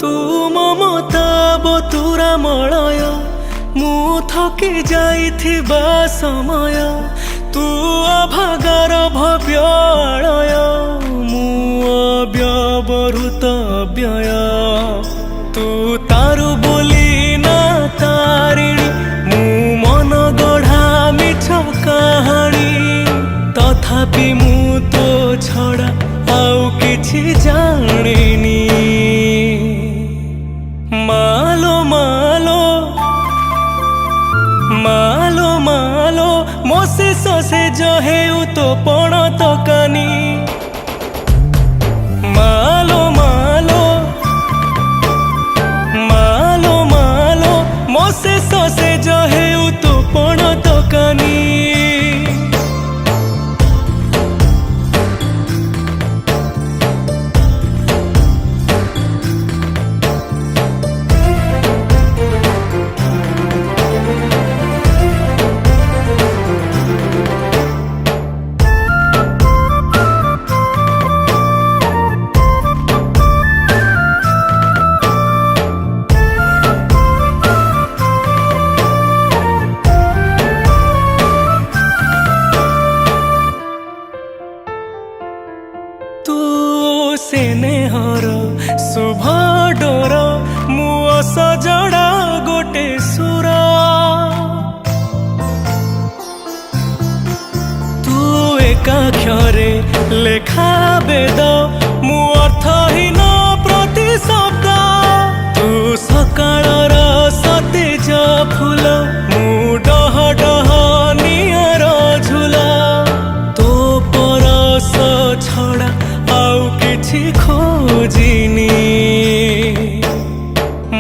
तू ममता बतुरा मलय मु थकी जाइथिबा समय तू अभागार भव्य आलय मु अव्यवहृत व्यय तू तारु बोली ना तारिणी मु मन गढ़ा मिछ कहानी तथापि मु तो छड़ा आउ किछि जानिनी मालो मालो मालो मालो मोसे ससे जहेउ तो पण तकानी मालो मालो मालो मालो मोसे ससे जहेउ तो पण तकानी स्नेहर शुभ डोर मु सजड़ा गोटे सुर तू एकाक्षरे लेखा वेद मु अर्थहीन प्रति शब्द तू सकाळर सतेज फूल मु डह डह नियर झुल तो परस छड़ा आउ किछि खोजिनी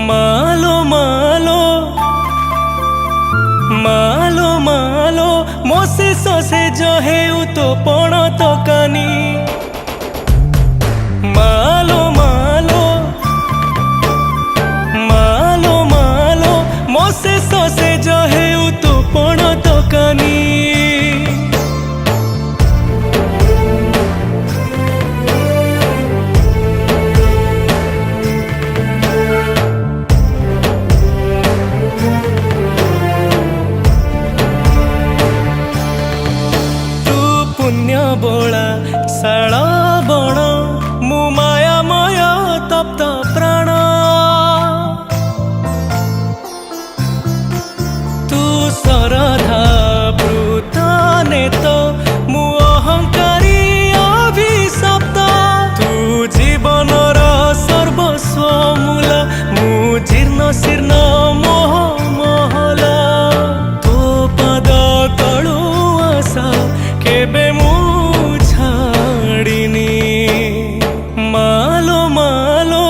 मालो मालो मालो मालो मोसे ससे जहेउ तो पण तकानी मालो मालो मालो मालो मोसे ससे जहेउ तो पण तकानी पुण्य बोला शाल बण मु मायामय तप्त प्राण तू सरधा वृत नेत मु अहंकारी अभिशप्त तू जीवनर सर्वस्व मूल मु जीर्ण शीर्ण मोह महल तो पद तळु आशा केबे मु छाड़िनी मालो मालो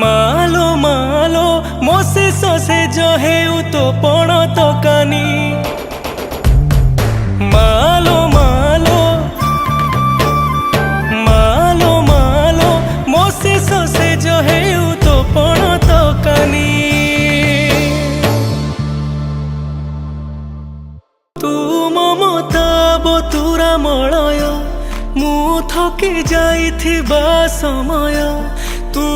मालो मालो मोसे ससे जहेउ तो पण तकानी मालो मालो मालो मालो मोसे ससे जहेउ तो पण तकानी तू ममता बतुरा मलय मु थकी जाइथिबा समय तू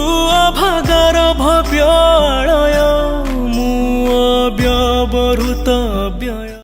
अभागार भव्य आलय